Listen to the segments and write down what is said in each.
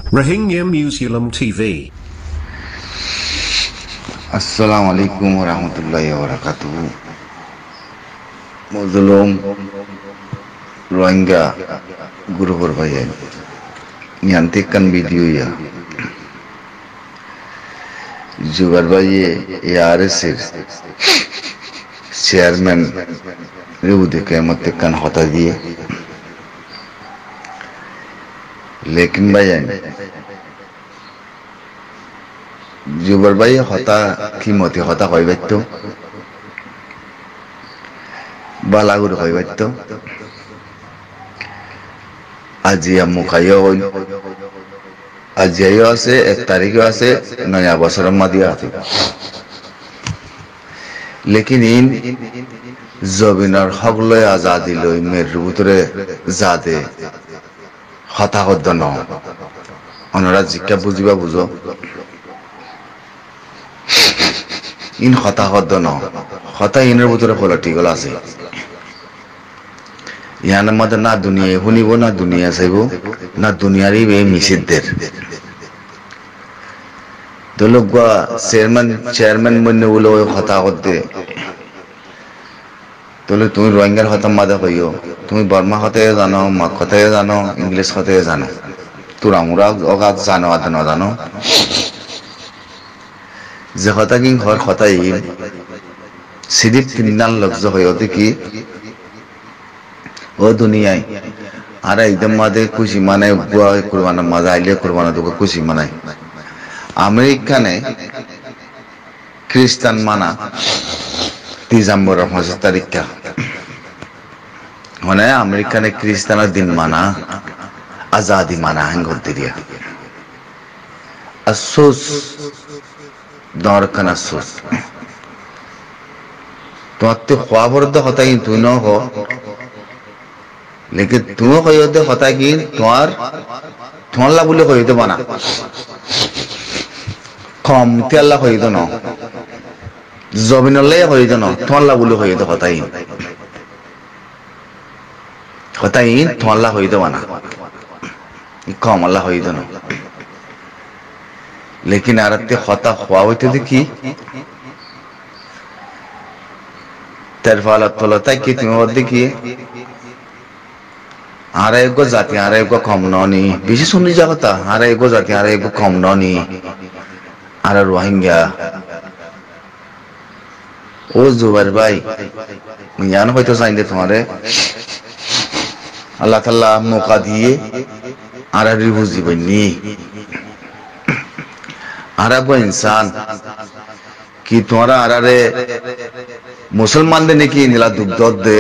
Rohingya Museum TV. Assalamualaikum warahmatullahi wabarakatuh. Mazlum Rohingya guru berbahaya. Nyantikan video ya. Jugar bahaya ARSir chairman रिवुदे के मत्तेकन होता दिए लेकिन भाई जुबर भाई होता कीमती होता कोई बच्चो बालागुर कोई बच्चो आजिया मुखायो आजिया से 1 तारीख से नया बसर मदिया थी लेकिन इन জবিনার হগলয় আজাদি লই মের উতরে জাদে হতাহত ন অনরা জিজ্ঞা বুঝিবা বুঝো ইন হতাহত ন হতা ইনের ভিতরে পলিটিক্যাল আছে ইয়ানের মধ্যে না দুনিয়া শুনিব না দুনিয়া চাইব না দুনিয়ারই এই মিছিদদের তো লোক চেয়ারম্যান মনে বলে ওই হতাহত দে তোলে তুমি রোহিঙ্গার হতাম মাদা কইও তুমি বর্মা হতে জানো মাক হতে জানো ইংলিশ হতে জানো তোরা মুরা অগাত জানো আদন জানো যে হতা কি ঘর হতাই সিদিপ তিননাল লজ্জ হইও দেখি ও দুনিয়ায় আর একদম মাদে খুশি মানে বুয়া কুরবানা মাজা আইলে কুরবানা দুকে খুশি মানায় আমেরিকানে খ্রিস্টান মানা दिसंबर 5 तारीख का होने अमेरिका ने क्रिस्ताना दिन माना आजादी माना है गोदिरिया अफसोस दौर का अफसोस तो अत्ते ख्वाबर तो होता ही तू न हो लेकिन तू कोई होते होता कि तुम्हारा बोले कोई तो बना कम तेला कोई तो न জবিনলে হই জানো তোয়াল্লা বলে হই তো হতাই তোয়াল্লা হই দেওয়া না কম আল্লাহ হই জানো लेकिन आरते हता हुआ होते देखी तरफाला तोलता कि तुम और देखिए आरा एगो जाति आरा एगो कम ननी बेশি শুনি যাওতা आरा एगो जाति आरा एगो कम ननी आरा रोहिंग्या ओ जुबार भाई यान হয়তো চাইলে তোমারে আল্লাহ তাআলা মौका দিয়ে আরারি বুঝিবনি আরাবো इंसान কি তোরা আরারে মুসলমানদের নাকি নিলা দুগ্ধ দে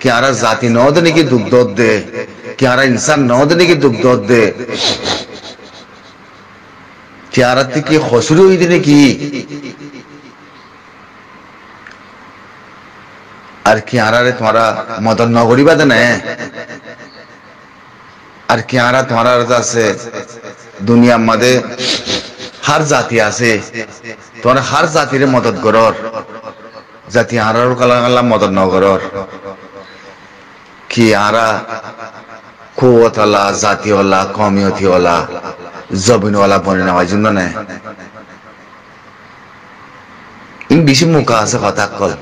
কি আরা জাতি নদ নাকি দুগ্ধ দে কি আরা इंसान নদ নাকি দুগ্ধ দে কি আরাতে কি খসরু হইতে নাকি আর কি আরারে তোমারা মদন নগরী বাদে না আর কি আরা তোমারা আছে দুনিয়ার মধ্যে हर জাতি আছে তোরা हर জাতিরে মদত করর জাতি আরার কালা মদত নগরর কি আরা কুওয়াতলা জাতিওয়ালা কমিয়তিওয়ালা জবিনওয়ালা বনে নেওয়ার জন্য না ইন বেশি মুখা আছে কথা কল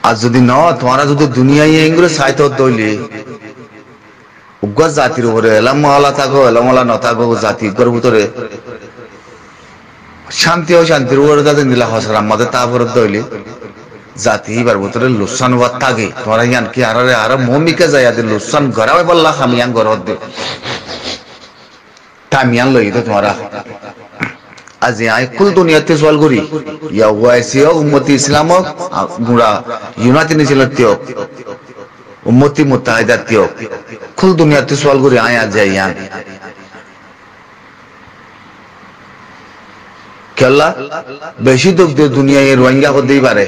आज যদি না তোমারা যদি দুনিয়ায় এঙ্গুলো সাইতো দইলে উগ্র জাতির উপরে এলামওয়ালা থাকো এলামওয়ালা না থাকো জাতি গর ভিতরে শান্তি ও শান্তির উপরে তাদের নীলা হসরা আমাদের তারপরে দইলে জাতি এবার ভিতরে লুসান ওয়াত থাকে তোমরা ইয়ান কি আরারে আর মমিকা যায় আদের লুসান গরাবে বললা হামিয়ান গরদ দে তামিয়ান লইতে তোমরা आज यहाँ कुल दुनिया ते सवाल करी या ओआईसी हो उम्मती इस्लाम हो मुरा यूनाइटेड नेशन हो उम्मती मुत्ताहिदा हो कुल दुनिया ते सवाल करी आए आज यहाँ क्या बेशी दुख दे दुनिया ये रोहिंग्या को दे बारे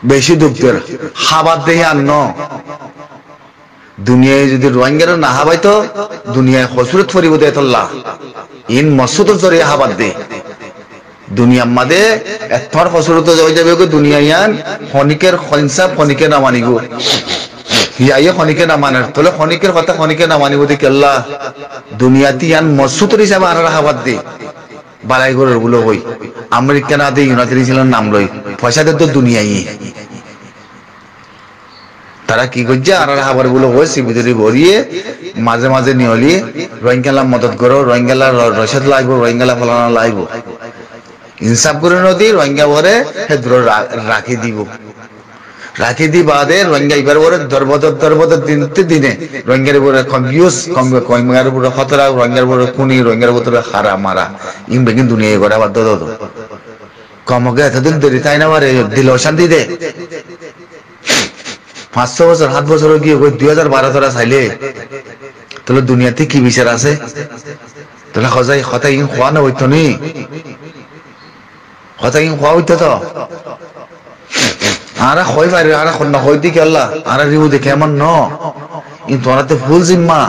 बेशी दुख दे हाबाद दे यार नो दुनिया যদি রোহিঙ্গারা না হাবাইতো দুনিয়ায় খসরত ফরিব দে আল্লাহ ইন মাসুদের জরিয়া হাবাদ দে দুনিয়া মাদে এতর খসরত হয়ে যাবে গো দুনিয়া ইয়ান ফনিকের খনসা ফনিকে না মানিগো হিয়াইয়ে খনিকে না মানার তোলে খনিকের কথা খনিকে না মানিব দেখি আল্লাহ দুনিয়াতে ইয়ান মসুতর হিসাবে আর হাবাদ দে বালাই গরের গুলো হই আমেরিকা না দে ইউনাইটেড ছিলেন নাম লই পয়সা দে তো দুনিয়াই তারা কি করছে আর হাবার গুলো হয়েছে ভিতরে ভরিয়ে মাঝে মাঝে নিয়লি রোহিঙ্গালা মদত করো রোহিঙ্গালা রসদ লাগবো রোহিঙ্গালা ফলানো লাগবো ইনসাফ করে নদী রোহিঙ্গা ভরে রাখি দিব রাখি দি বাদে রোহিঙ্গা এবার ওরে দরবদর দিনে রোহিঙ্গার উপরে কম্পিউস রোহিঙ্গার উপরে খতরা রোহিঙ্গার উপরে খুনি রোহিঙ্গার উপরে হারা মারা ইম বেগিন দুনিয়া করে আবার দদ কমকে এতদিন দেরি তাই না পারে দিল শান্তি দে 500 বছর 7 বছর গিয়ে 2012 ধরা চাইলে তাহলে দুনিয়াতে কি বিচার আছে তাহলে খজাই খতাই খোয়া না হইতো নি খতাই খোয়া হইতো তো আরা খই পারে আরা খন্না খই দি আল্লাহ আরা রিউ দেখে এমন ন ইন তোরাতে ফুল জিম্মা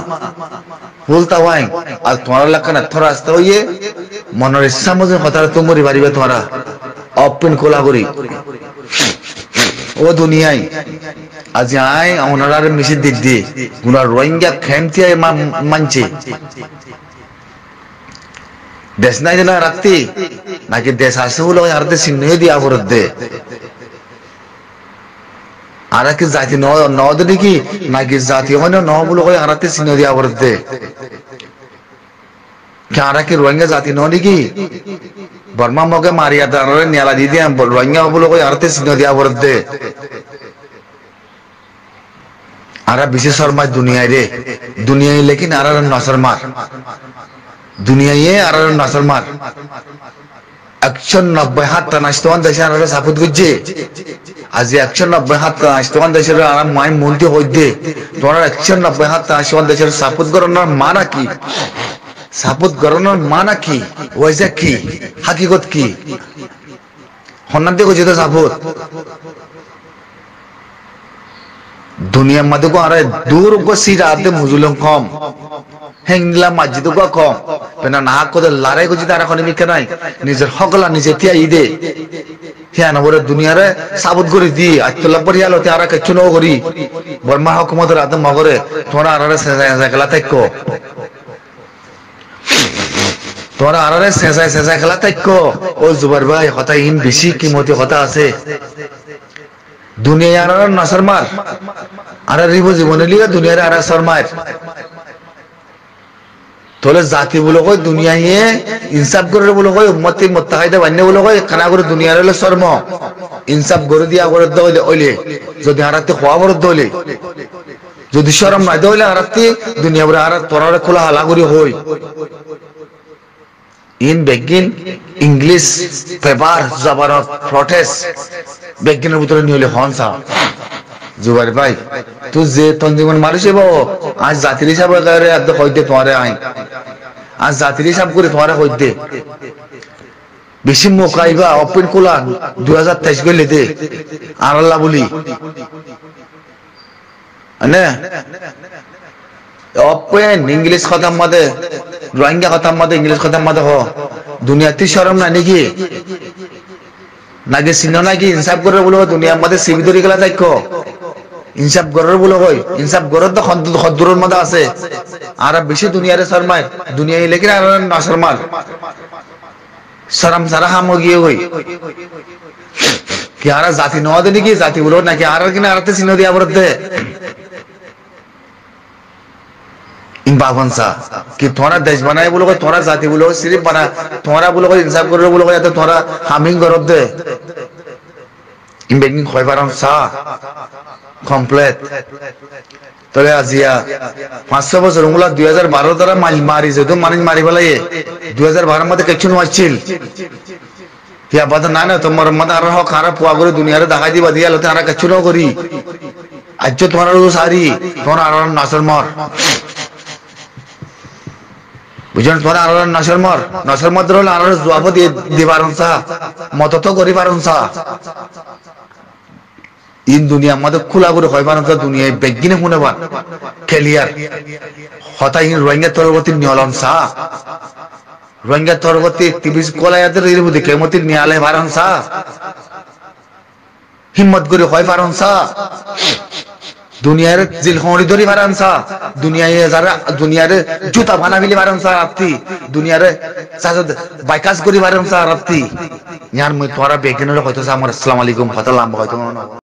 ফুল তাওয়াই আর তোরা লাগানা থরা আসতে হইয়ে মনের ইচ্ছা মজে কথা তোমরি বাড়িবে তোরা অপেন কোলা করি ও দুনিয়ায় আজ আয় ওনার মিশে দিক দিয়ে গুনা রোহিঙ্গা খেমতি মানছে দেশ নাই না রাখতে নাকি দেশ আসে বলে আর দেশ চিহ্ন দিয়া বরদ দে আর কি জাতি নদ নাকি নাকি জাতি মানে ন বলে আরাতে চিহ্ন দিয়া বরদ দে আর কি রোহিঙ্গা জাতি ন নাকি বর্মা মগে মারিয়া দাঁড়ারে নেলা দি দিয়া রোহিঙ্গা বলে আরাতে চিহ্ন দিয়া বরদ দে আরা বিশেষ শর্মা দুনিয়ায় রে দুনিয়ায় লেকিন আর নসর মার দুনিয়ায় আর নসর মার 190 হাত টানাস্তন দেশে আর সাপুত গুজে আজ 190 হাত টানাস্তন দেশের আর মাই মন্তি হইদে তোরা 190 হাত টানাস্তন দেশের সাপুত গরনার মানা কি সাপুত গরনার মানা কি ওইজা কি হাকিকত কি হন্নান দেখো যেটা সাপুত দুনিয়ার মধ্যে কো আরে দূর গো সিরাতে মুজুলম কম হেংলা মসজিদ গো কম পেনা না কোদে লড়াই গো জিতা রাখনি মিকে নাই নিজের হকলা নিজে তিয়া ইদে তিয়া না বড় দুনিয়ারে সাবুত করে দি আত্তলা পরিয়ালো তে আরা কিছু ন করি বর্মা হুকুমতের আদম মগরে তোরা আরারে সেজা তাইকো তোরা আরারে সেজা খেলা তাইকো ও জুবার ভাই কথা ইন বেশি কিমতি কথা আছে দুনিয়া আর নসর মার আর রিব জীবনে লিগা দুনিয়ার আর শর্মার তোলে জাতি বলে কই দুনিয়ায় ইনসাফ করে বলে কই উম্মতি মুত্তাহিদা বান্নে বলে কই খানা করে দুনিয়ার হলো শর্ম ইনসাফ করে দিয়া করে দইলে ওইলে যদি হারাতে খোয়া বড় দইলে যদি শরম না দইলে হারাতে দুনিয়া বড় আর তোরারে খোলা হালা করি হই in begin English paper zabarat protest begin ভিতরে নিলে হনসা জুবাইর ভাই তুই যে তঞ্জিমন মারিস বাবু আজ জাতির হিসাব করে আদ হইতে তোমারে আই আজ জাতির হিসাব করে তোমারে হইতে বেশি মোকাইবা ওপেন কোলা 2023 গলে দে আর আল্লাহ বলি না ওপেন ইংলিশ খতম মধ্যে রোহিঙ্গা খতম মধ্যে ইংলিশ খতম মধ্যে হ দুনিয়াতে শরম না নাকি নাকি চিহ্ন নাকি ইনসাফ করে বলো দুনিয়ার মধ্যে সিবি ধরে গেলা দেখো ইনসাফ গরের বলো কই ইনসাফ গরের তো খদ্দুরের মধ্যে আছে আর বেশি দুনিয়ারে শর্মায় দুনিয়ায় লেকিন আর না শর্মাল শরম সারা হাম গিয়ে হই কি আর জাতি নওয়া দে নাকি জাতি বলো নাকি আর কিনা আরতে চিহ্ন দিয়া বরদে ইনবাবনসা कि थोड़ा देश बनाए बोलो को थोड़ा जाति बोलो सिर्फ बना थोड़ा बोलो को इंसाफ करो बोलो को या तो थोड़ा हामिंग करो दे इन बेगिंग खोई बारम सा कम्प्लीट तो ले आजिया 500 বছর উংলা 2012 দ্বারা মারি যে তো মারি বলে 2012 মধ্যে কিছু নছিল ইয়া বাদ না না তোমার মধ্যে আর হক খারাপ পুয়া করে দুনিয়ারে দেখাই দিবা দিয়া লতে আর কিছু ন করি আজ তোমার সারি তোমার আর নাসর মার বুঝেন তোরা আর নসর মত রল আর জবাব দিয়ে পারনসা মত তো করি পারনসা ইন দুনিয়া মত খোলা করে হয় পারনসা দুনিয়ায় বেগিনে শুনেবা ক্লিয়ার হতাই রোহিঙ্গা তরবতি নিয়লনসা রোহিঙ্গা তরবতি 30 কোলায়াদের এর মধ্যে কেমতি নিয়ালে পারনসা হিম্মত করে হয় পারনসা দুনিয়ার জিল খড়ি ধরি বারানসা দুনিয়ায় যারা দুনিয়ার জুতা বানাবিলি বারানসা আপতি দুনিয়ার সাজদ বাইকাস করি বারানসা আপতি ইয়ার মই তোরা বেগেনরে হয়তো আমার আসসালামু আলাইকুম ফাতালাম হয়তো